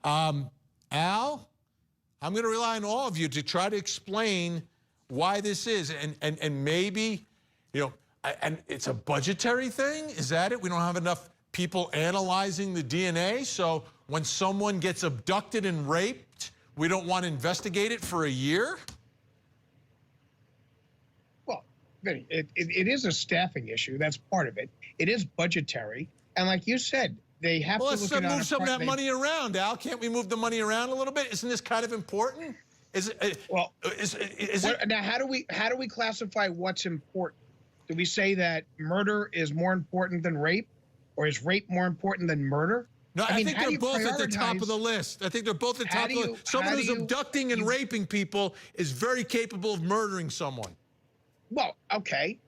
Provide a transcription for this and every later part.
Al, I'm going to rely on all of you to try to explain why this is. And maybe, you know, and it's a budgetary thing? Is that it? We don't have enough people analyzing the DNA, so when someone gets abducted and raped, we don't want to investigate it for a year? Well, Vinny, it is a staffing issue. That's part of it. It is budgetary. And like you said, they have to look at let's move some of that money around, Al. Can't we move the money around a little bit? Isn't this kind of important? Is it? Well, now how do we classify what's important? Do we say that murder is more important than rape, or is rape more important than murder? No, I think they're both at the top of the list. I think they're both at the top of the list. Someone who's abducting and raping people is very capable of murdering someone. Well, okay,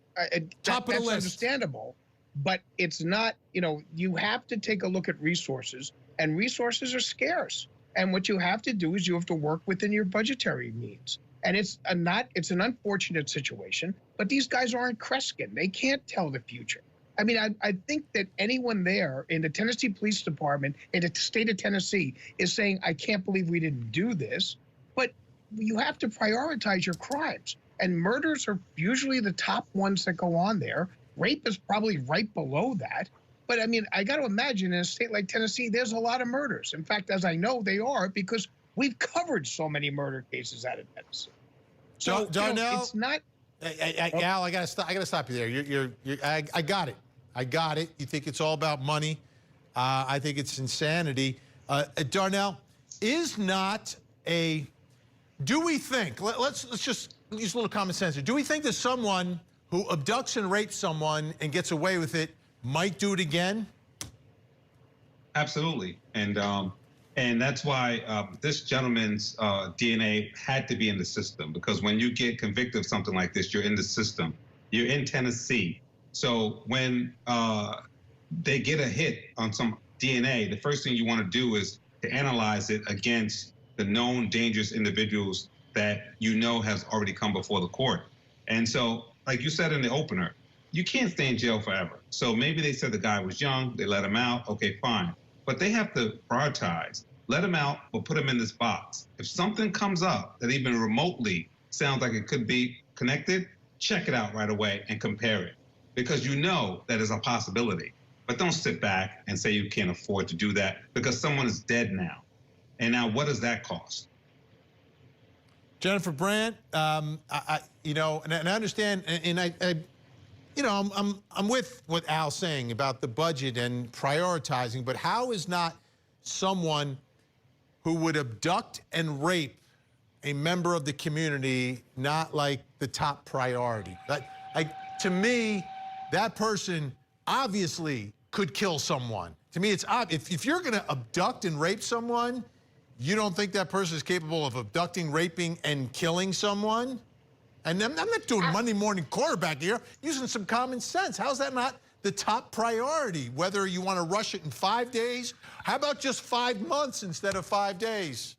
top of the list. That's understandable, but it's not. You know, you have to take a look at resources, and resources are scarce. And what you have to do is you have to work within your budgetary means. And it's an unfortunate situation, but these guys aren't Kreskin. They can't tell the future. I mean, I think that anyone there in the Tennessee Police Department, in the state of Tennessee, is saying, I can't believe we didn't do this. But you have to prioritize your crimes. And murders are usually the top ones that go on there. Rape is probably right below that. But I mean, I got to imagine in a state like Tennessee, there's a lot of murders. In fact, as I know, they are, because we've covered so many murder cases out of Tennessee. So, Darnell, it's not. Al, I gotta stop you there. I got it. I got it. You think it's all about money. I think it's insanity. Darnell, is not a. Do we think? Let's just use a little common sense here. Do we think that someone who abducts and rapes someone and gets away with it might do it again? Absolutely, and that's why this gentleman's DNA had to be in the system, because when you get convicted of something like this, you're in the system. You're in Tennessee. So when they get a hit on some DNA, the first thing you want to do is to analyze it against the known dangerous individuals that you know has already come before the court. And so, like you said in the opener, you can't stay in jail forever. So maybe they said the guy was young, they let him out, okay, fine. But they have to prioritize. Let him out, but put him in this box. If something comes up that even remotely sounds like it could be connected, check it out right away and compare it, because you know that is a possibility. But don't sit back and say you can't afford to do that, because someone is dead now. And now what does that cost? Jennifer Brandt, you know, and I understand, and you know, I'm with what Al's saying about the budget and prioritizing, but how is not someone who would abduct and rape a member of the community not like the top priority? To me, that person obviously could kill someone. To me, it's obvious. If you're going to abduct and rape someone, you don't think that person is capable of abducting, raping, and killing someone? And I'm not doing Monday morning quarterback here, using some common sense. How's that not the top priority? Whether you want to rush it in 5 days, how about just 5 months instead of 5 days?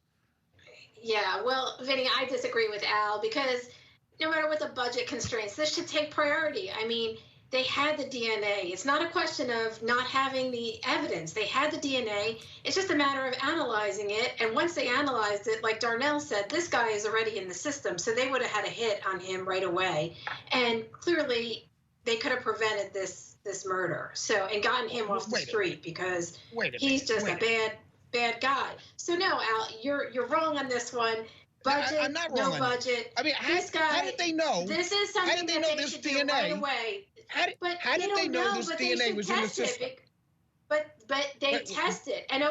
Yeah, well, Vinny, I disagree with Al, because no matter what the budget constraints, this should take priority. I mean, they had the DNA. It's not a question of not having the evidence. They had the DNA. It's just a matter of analyzing it. And once they analyzed it, like Darnell said, this guy is already in the system, so they would have had a hit on him right away. And clearly, they could have prevented this murder, and gotten him off the street, because he's just a bad guy. So no, Al, you're wrong on this one. Budget, I'm not wrong no budget. I mean, how did they know? This is something that they should do right away. How did they know this DNA was in the system? But they test it, and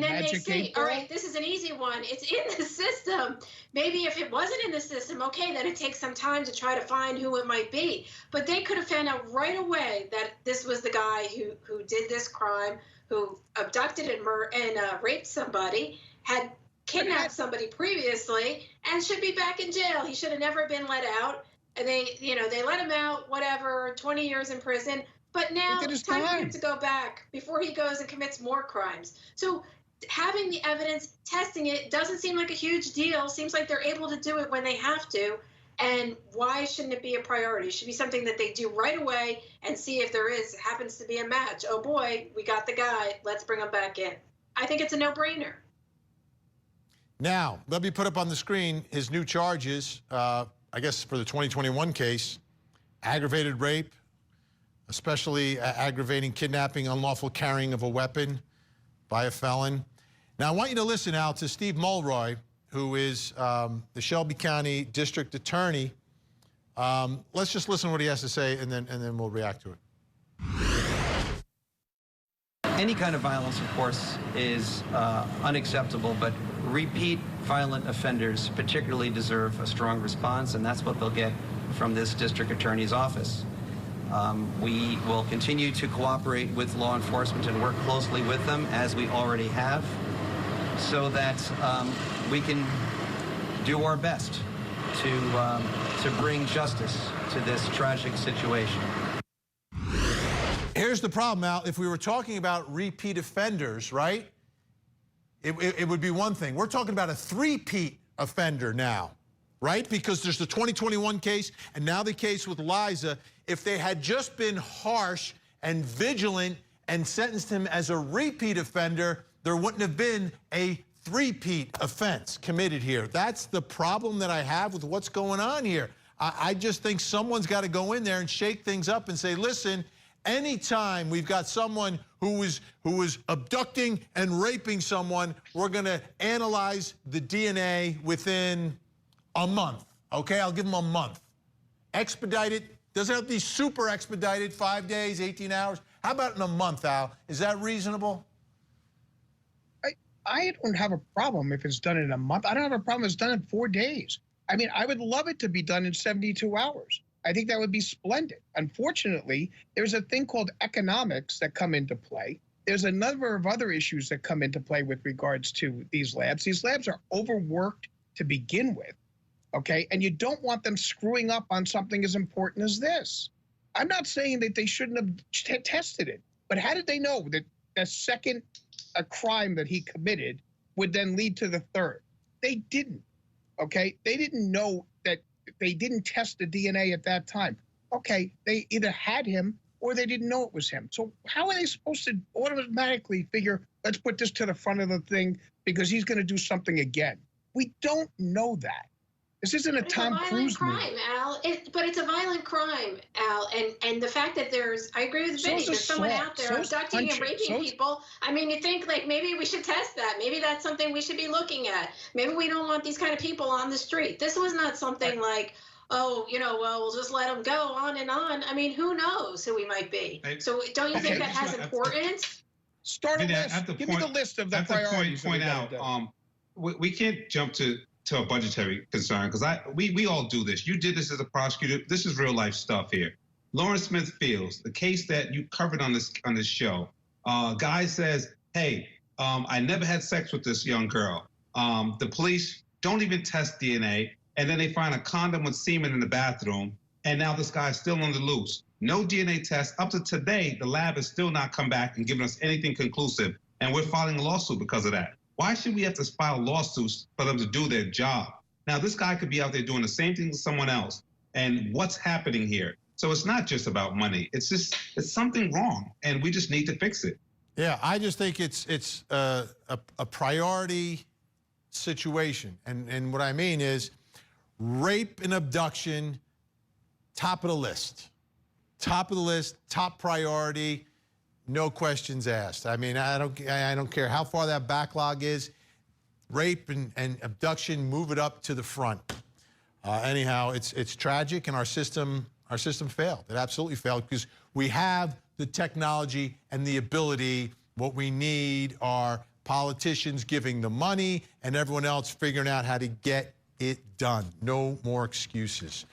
then they see, all right, this is an easy one. It's in the system. Maybe if it wasn't in the system, okay, then it takes some time to try to find who it might be. But they could have found out right away that this was the guy who did this crime, who abducted and raped somebody, had kidnapped somebody previously, and should be back in jail. He should have never been let out. And they let him out, whatever, 20 years in prison. But now it's time for him to go back before he goes and commits more crimes. So having the evidence, testing it, doesn't seem like a huge deal. Seems like they're able to do it when they have to. And why shouldn't it be a priority? It should be something that they do right away and see if there happens to be a match. Oh boy, we got the guy. Let's bring him back in. I think it's a no-brainer. Now, let me put up on the screen his new charges, I guess for the 2021 case, aggravated rape, especially aggravating kidnapping, unlawful carrying of a weapon by a felon. Now, I want you to listen, Al, to Steve Mulroy, who is the Shelby County District Attorney. Let's just listen to what he has to say, and then we'll react to it. Any kind of violence, of course, is unacceptable, but repeat violent offenders particularly deserve a strong response, and that's what they'll get from this district attorney's office. We will continue to cooperate with law enforcement and work closely with them, as we already have, so that we can do our best to bring justice to this tragic situation. Here's the problem, Al. If we were talking about repeat offenders, right, it would be one thing. We're talking about a three-peat offender now, right? Because there's the 2021 case and now the case with Liza. If they had just been harsh and vigilant and sentenced him as a repeat offender, there wouldn't have been a three-peat offense committed here. That's the problem that I have with what's going on here. I just think someone's got to go in there and shake things up and say, listen, anytime we've got someone who is abducting and raping someone, we're going to analyze the DNA within a month. Okay, I'll give them a month. Expedited, doesn't have to be super expedited, 5 days, 18 hours. How about in a month, Al? Is that reasonable? I don't have a problem if it's done in a month. I don't have a problem if it's done in 4 days. I mean, I would love it to be done in 72 hours. I think that would be splendid. Unfortunately, there's a thing called economics that come into play. There's a number of other issues that come into play with regards to these labs. These labs are overworked to begin with, okay? And you don't want them screwing up on something as important as this. I'm not saying that they shouldn't have tested it, but how did they know that the second crime that he committed would then lead to the third? They didn't, okay? They didn't know that. They didn't test the DNA at that time. Okay, they either had him or they didn't know it was him. So how are they supposed to automatically figure, let's put this to the front of the thing because he's going to do something again? We don't know that. This isn't a Tom Cruise movie. It's a violent crime, Al. But it's a violent crime, Al. And the fact that I agree with Vinnie, there's someone out there abducting and raping people. I mean, you think like maybe we should test that. Maybe that's something we should be looking at. Maybe we don't want these kind of people on the street. This was not something like, oh, well, we'll just let them go on and on. I mean, who knows who we might be? So don't you think that has importance? Start a list. Give me the list of the priorities. Point out, we can't jump to a budgetary concern, because we all do this. You did this as a prosecutor. This is real life stuff here. Lawrence Smith Fields, the case that you covered on this show. Guy says, hey, I never had sex with this young girl. The police don't even test DNA, and then they find a condom with semen in the bathroom, and now this guy's still on the loose. No DNA test. Up to today, the lab has still not come back and given us anything conclusive, and we're filing a lawsuit because of that. Why should we have to file lawsuits for them to do their job? Now, this guy could be out there doing the same thing to someone else. And what's happening here? So it's not just about money. It's something wrong, and we just need to fix it. Yeah, I just think it's a priority situation. And what I mean is rape and abduction, top of the list. Top of the list, top priority. No questions asked. I mean, I don't care how far that backlog is. Rape and abduction, move it up to the front. Anyhow, it's tragic, and our system failed. It absolutely failed, because we have the technology and the ability. What we need are politicians giving the money and everyone else figuring out how to get it done. No more excuses.